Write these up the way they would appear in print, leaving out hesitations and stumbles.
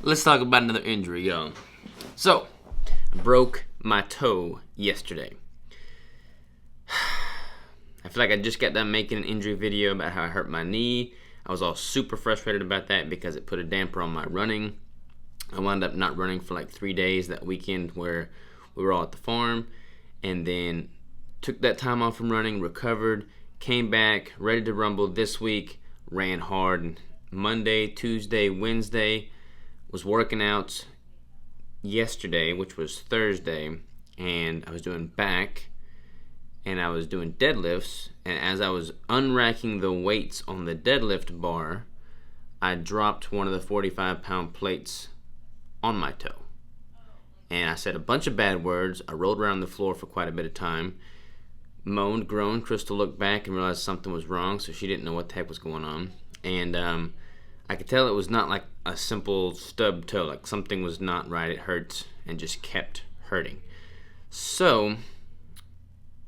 Let's talk about another injury, y'all. So, I broke my toe yesterday. I feel like I just got done making an injury video about how I hurt my knee. I was all super frustrated about that because it put a damper on my running. I wound up not running for like 3 days that weekend where we were all at the farm, and then took that time off from running, recovered, came back, ready to rumble this week, ran hard Monday, Tuesday, Wednesday, was working out yesterday, which was Thursday, and I was doing back, and I was doing deadlifts, and as I was unracking the weights on the deadlift bar, I dropped one of the 45-pound plates on my toe. And I said a bunch of bad words. I rolled around the floor for quite a bit of time, moaned, groaned. Crystal looked back and realized something was wrong, so she didn't know what the heck was going on. And I could tell it was not like a simple stub toe, like something was not right. It hurt and just kept hurting. So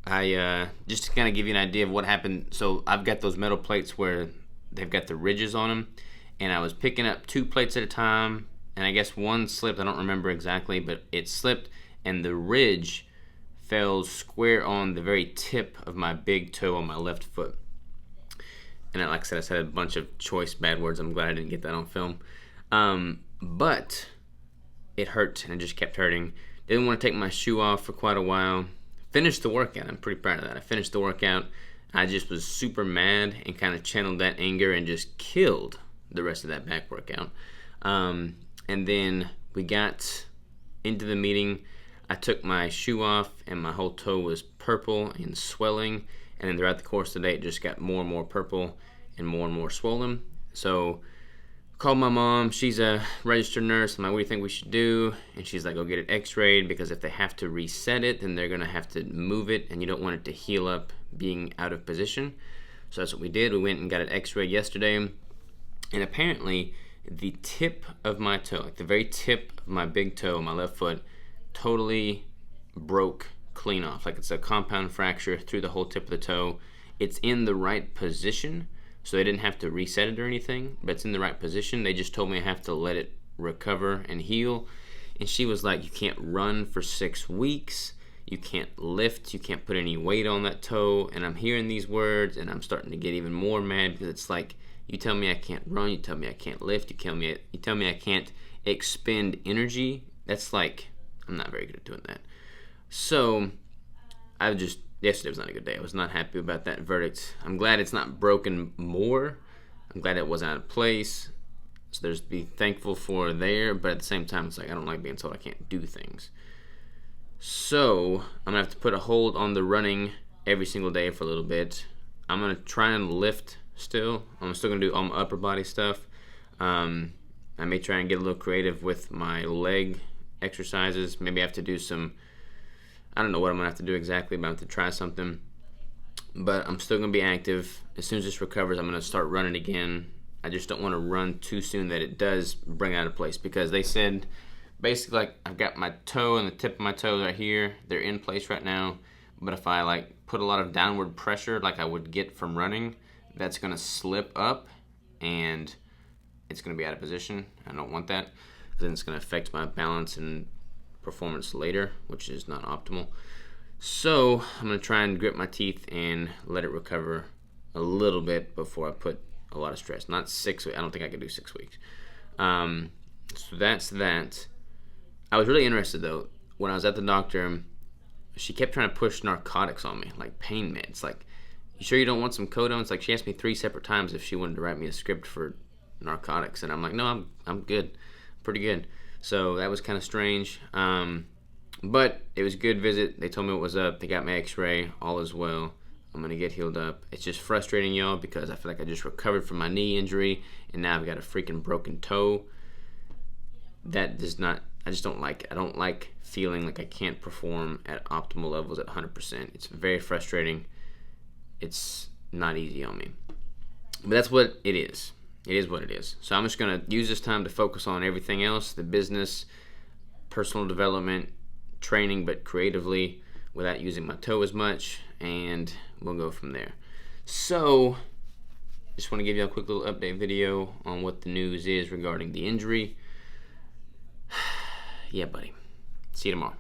I just to kind of give you an idea of what happened. So I've got those metal plates where they've got the ridges on them, and I was picking up 2 plates at a time, and I guess one slipped. I don't remember exactly, but it slipped, and the ridge fell square on the very tip of my big toe on my left foot. And like I said a bunch of choice bad words. I'm glad I didn't get that on film. But it hurt, and it just kept hurting. Didn't want to take my shoe off for quite a while. Finished the workout. I'm pretty proud of that. I finished the workout. I just was super mad and kind of channeled that anger and just killed the rest of that back workout. And then we got into the meeting. I took my shoe off, and my whole toe was purple and swelling. And then throughout the course of the day, it just got more and more purple and more swollen. So called my mom. She's a registered nurse. I'm like, what do you think we should do? And she's like, go get it x-rayed, because if they have to reset it, then they're going to have to move it, and you don't want it to heal up being out of position. So that's what we did. We went and got it x-rayed yesterday. And apparently the tip of my toe, like the very tip of my big toe, my left foot, totally broke clean off. Like it's a compound fracture through the whole tip of the toe. It's in the right position, so they didn't have to reset it or anything, but it's in the right position. They just told me I have to let it recover and heal. And she was like, you can't run for 6 weeks, you can't lift, you can't put any weight on that toe. And I'm hearing these words, and I'm starting to get even more mad, because it's like, you tell me I can't run, you tell me I can't lift, you tell me I can't expend energy. That's like, I'm not very good at doing that. So yesterday was not a good day. I was not happy about that verdict. I'm glad it's not broken more. I'm glad it wasn't out of place. So there's be thankful for there, but at the same time, it's like I don't like being told I can't do things. So I'm gonna have to put a hold on the running every single day for a little bit. I'm gonna try and lift still. I'm still gonna do all my upper body stuff. I may try and get a little creative with my leg exercises. Maybe I have to do some, I don't know what I'm going to have to do exactly, but I'm going to have to try something. But I'm still going to be active. As soon as this recovers, I'm going to start running again. I just don't want to run too soon that it does bring out of place, because they said basically, like, I've got my toe and the tip of my toe right here. They're in place right now. But if I like put a lot of downward pressure like I would get from running, that's going to slip up and it's going to be out of position. I don't want that, because then it's going to affect my balance and performance later, which is not optimal. So I'm going to try and grit my teeth and let it recover a little bit before I put a lot of stress. Not 6 weeks. I don't think I could do 6 weeks. So that's that. I was really interested, though. When I was at the doctor, she kept trying to push narcotics on me, like pain meds. Like, you sure you don't want some Codones? Like, she asked me 3 separate times if she wanted to write me a script for narcotics, and I'm like, no, I'm good, pretty good. So that was kind of strange, but it was a good visit. They told me what was up. They got my x-ray. All is well. I'm gonna get healed up. It's just frustrating, y'all, because I feel like I just recovered from my knee injury, and now I've got a freaking broken toe. That does not, I just don't like it. I don't like feeling like I can't perform at optimal levels at 100%. It's very frustrating. It's not easy on me, but that's what it is. It is what it is. So I'm just going to use this time to focus on everything else, the business, personal development, training, but creatively without using my toe as much, and we'll go from there. So just want to give you a quick little update video on what the news is regarding the injury. yeah, buddy. See you tomorrow.